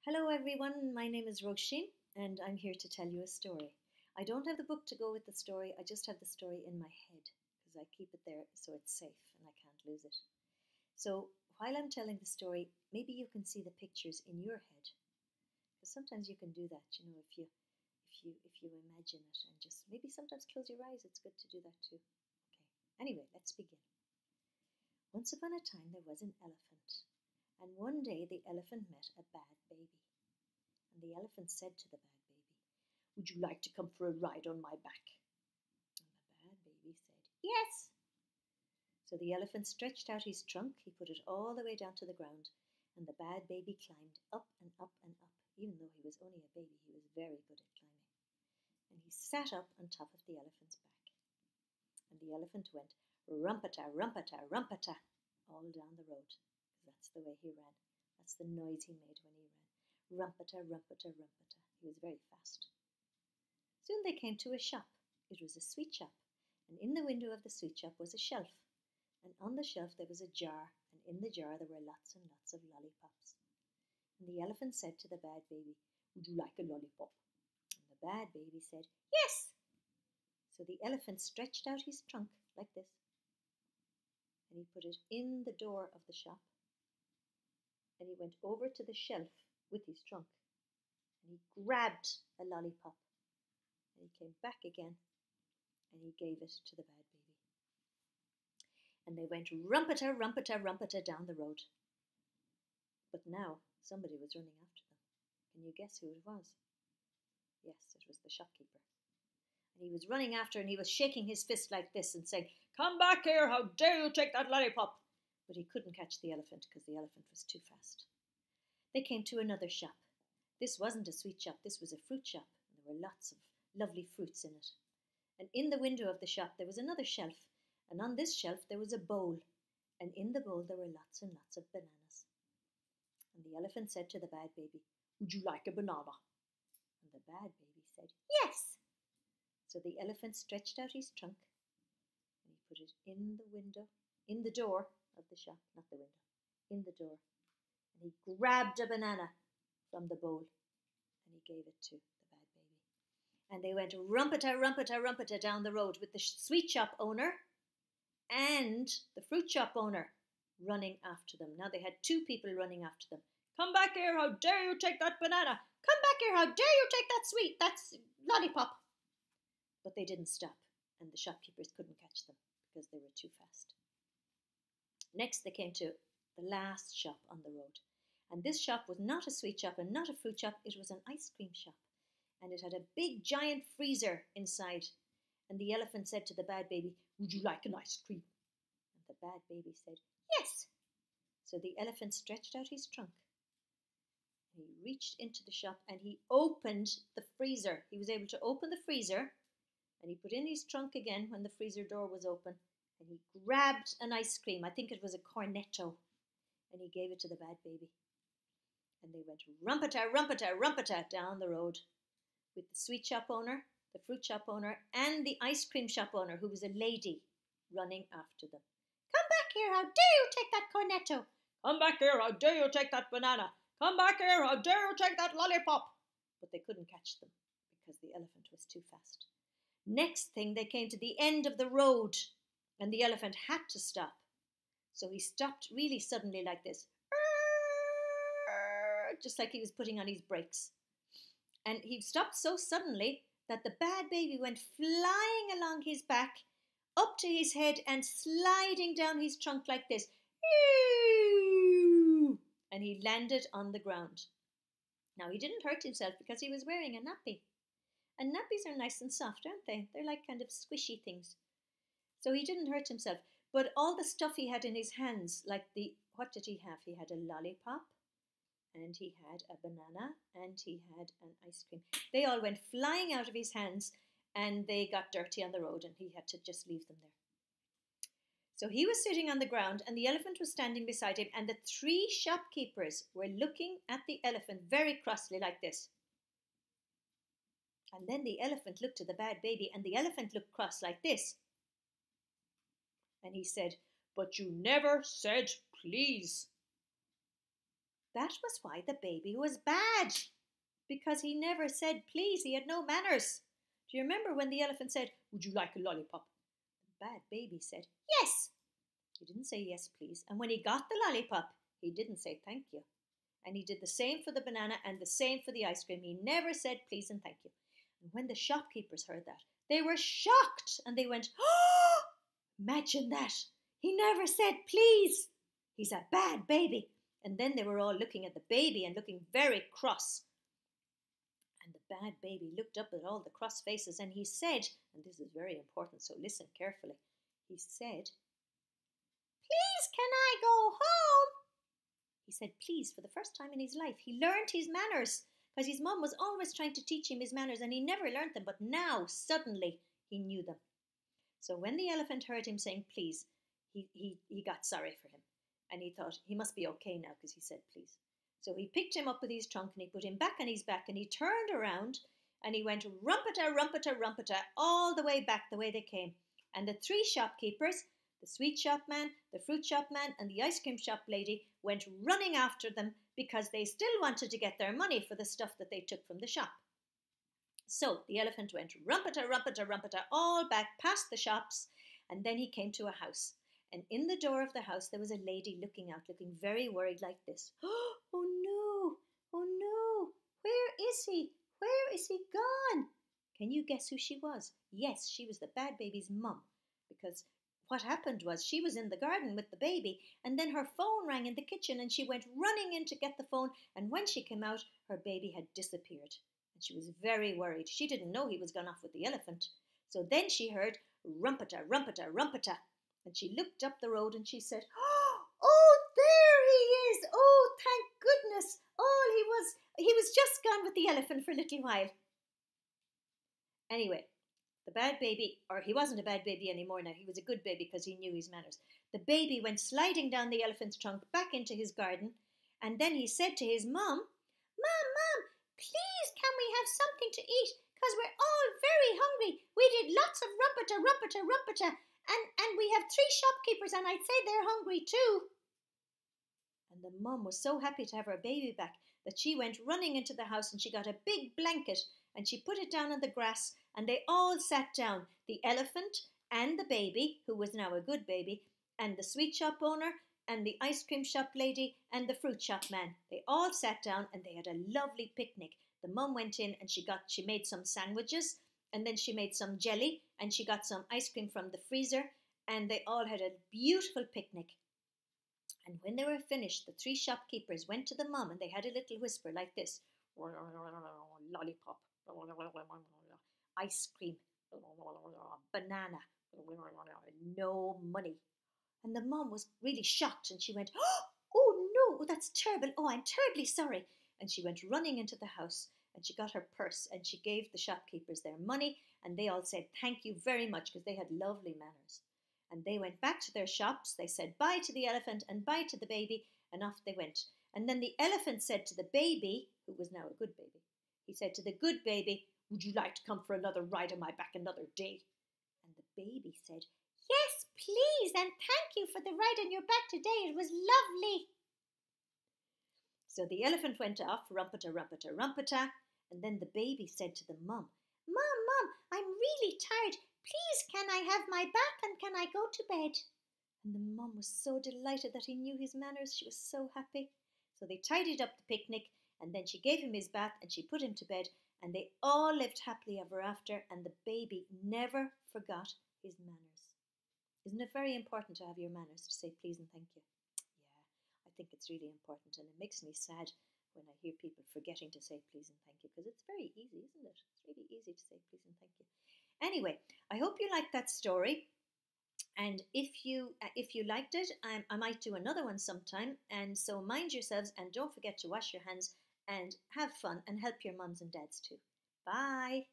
Hello everyone, my name is Roisin and I'm here to tell you a story. I don't have the book to go with the story, I just have the story in my head because I keep it there so it's safe and I can't lose it. So while I'm telling the story, maybe you can see the pictures in your head. Because sometimes you can do that, if you imagine it and just maybe sometimes close your eyes, it's good to do that too. Okay, anyway, let's begin. Once upon a time there was an elephant. And one day the elephant met a bad baby. And the elephant said to the bad baby, "Would you like to come for a ride on my back?" And the bad baby said, "Yes." So the elephant stretched out his trunk, he put it all the way down to the ground, and the bad baby climbed up and up and up. Even though he was only a baby, he was very good at climbing. And he sat up on top of the elephant's back. And the elephant went rumpata, rumpata, rumpata all down the road. That's the way he ran. That's the noise he made when he ran. Rumpata, rumpata, rumpata. He was very fast. Soon they came to a shop. It was a sweet shop, and in the window of the sweet shop was a shelf. And on the shelf there was a jar, and in the jar there were lots and lots of lollipops. And the elephant said to the bad baby, "Would you like a lollipop?" And the bad baby said, "Yes." So the elephant stretched out his trunk like this, and he put it in the door of the shop. And he went over to the shelf with his trunk, and he grabbed a lollipop, and he came back again, and he gave it to the bad baby. And they went rumpata, rumpata, rumpata down the road. But now somebody was running after them. Can you guess who it was? Yes, it was the shopkeeper. And he was running after, and he was shaking his fist like this and saying, "Come back here, how dare you take that lollipop!" But he couldn't catch the elephant because the elephant was too fast. They came to another shop. This wasn't a sweet shop, this was a fruit shop, and there were lots of lovely fruits in it. And in the window of the shop there was another shelf, and on this shelf there was a bowl, and in the bowl there were lots and lots of bananas. And the elephant said to the bad baby, "Would you like a banana?" And the bad baby said, "Yes." So the elephant stretched out his trunk, and he put it in the window, in the door of the shop, not the window, in the door. And he grabbed a banana from the bowl, and he gave it to the bad baby. And they went rumpata, rumpata, rumpata down the road with the sweet shop owner and the fruit shop owner running after them. Now they had two people running after them. "Come back here, how dare you take that banana! Come back here, how dare you take that lollipop!" But they didn't stop, and the shopkeepers couldn't catch them because they were too fast. Next they came to the last shop on the road. And this shop was not a sweet shop and not a fruit shop, it was an ice cream shop. And it had a big giant freezer inside. And the elephant said to the bad baby, "Would you like an ice cream?" And the bad baby said, "Yes." So the elephant stretched out his trunk. He reached into the shop and he opened the freezer. He was able to open the freezer, and he put in his trunk again when the freezer door was open. And he grabbed an ice cream, I think it was a cornetto, and he gave it to the bad baby. And they went rumpata, rumpata, rumpata down the road with the sweet shop owner, the fruit shop owner, and the ice cream shop owner, who was a lady, running after them. "Come back here, how dare you take that cornetto! Come back here, how dare you take that banana! Come back here, how dare you take that lollipop!" But they couldn't catch them because the elephant was too fast. Next thing, they came to the end of the road, and the elephant had to stop. So he stopped really suddenly like this, just like he was putting on his brakes. And he stopped so suddenly that the bad baby went flying along his back, up to his head and sliding down his trunk like this. And he landed on the ground. Now he didn't hurt himself because he was wearing a nappy. And nappies are nice and soft, aren't they? They're like kind of squishy things. So he didn't hurt himself. But all the stuff he had in his hands, what did he have? He had a lollipop, and he had a banana, and he had an ice cream. They all went flying out of his hands, and they got dirty on the road, and he had to just leave them there. So he was sitting on the ground, and the elephant was standing beside him, and the three shopkeepers were looking at the elephant very crossly like this. And then the elephant looked to the bad baby, and the elephant looked cross like this. And he said, "But you never said please." That was why the baby was bad, because he never said please. He had no manners. Do you remember when the elephant said, "Would you like a lollipop?" The bad baby said, "Yes." He didn't say yes, please. And when he got the lollipop, he didn't say thank you. And he did the same for the banana and the same for the ice cream. He never said please and thank you. And when the shopkeepers heard that, they were shocked and they went, "Oh, imagine that. He never said please. He's a bad baby." And then they were all looking at the baby and looking very cross. And the bad baby looked up at all the cross faces and he said, and this is very important, so listen carefully. He said, "Please, can I go home?" He said please for the first time in his life. He learned his manners because his mum was always trying to teach him his manners and he never learned them, but now suddenly he knew them. So when the elephant heard him saying please, he got sorry for him and he thought he must be okay now because he said please. So he picked him up with his trunk and he put him back on his back and he turned around and he went rumpeta, rumpeta, rumpeta all the way back the way they came. And the three shopkeepers, the sweet shop man, the fruit shop man, and the ice cream shop lady went running after them because they still wanted to get their money for the stuff that they took from the shop. So the elephant went rumpeta, rumpeta, rumpeta all back past the shops, and then he came to a house. And in the door of the house there was a lady looking out, looking very worried like this. "Oh no, oh no, where is he? Where is he gone?" Can you guess who she was? Yes, she was the bad baby's mum, because what happened was she was in the garden with the baby and then her phone rang in the kitchen and she went running in to get the phone, and when she came out her baby had disappeared and she was very worried. She didn't know he was gone off with the elephant. So then she heard rumpeta, rumpeta, rumpeta, and she looked up the road and she said, "Oh, there he is. Oh, thank goodness. Oh, he was just gone with the elephant for a little while." Anyway, the bad baby, or he wasn't a bad baby anymore now, he was a good baby because he knew his manners. The baby went sliding down the elephant's trunk back into his garden, and then he said to his mum, Mum, please can we have something to eat? Because we're all very hungry. We did lots of rumpeta, rumpeta, rumpeta, and we have three shopkeepers and I'd say they're hungry too." And the mum was so happy to have her baby back that she went running into the house and she got a big blanket and she put it down on the grass and they all sat down, the elephant and the baby, who was now a good baby, and the sweet shop owner and the ice cream shop lady and the fruit shop man. They all sat down and they had a lovely picnic. The mum went in and she made some sandwiches and then she made some jelly and she got some ice cream from the freezer and they all had a beautiful picnic. And when they were finished, the three shopkeepers went to the mum and they had a little whisper like this: "Lollipop, ice cream, banana, no money." And the mum was really shocked and she went, "Oh no, that's terrible. Oh, I'm terribly sorry." And she went running into the house and she got her purse and she gave the shopkeepers their money and they all said thank you very much because they had lovely manners. And they went back to their shops. They said bye to the elephant and bye to the baby and off they went. And then the elephant said to the baby, who was now a good baby, he said to the good baby, "Would you like to come for another ride on my back another day?" And the baby said, "Yes, please, and thank you for the ride on your back today. It was lovely." So the elephant went off, rumpeta, rumpeta, rumpeta, and then the baby said to the mum, Mum, I'm really tired. Please, can I have my bath and can I go to bed?" And the mum was so delighted that he knew his manners. She was so happy. So they tidied up the picnic and then she gave him his bath and she put him to bed and they all lived happily ever after and the baby never forgot his manners. Isn't it very important to have your manners, to say please and thank you? Yeah, I think it's really important and it makes me sad when I hear people forgetting to say please and thank you because it's very easy, isn't it? It's really easy to say please and thank you. Anyway, I hope you liked that story. And if you liked it, I might do another one sometime. And so mind yourselves and don't forget to wash your hands and have fun and help your mums and dads too. Bye.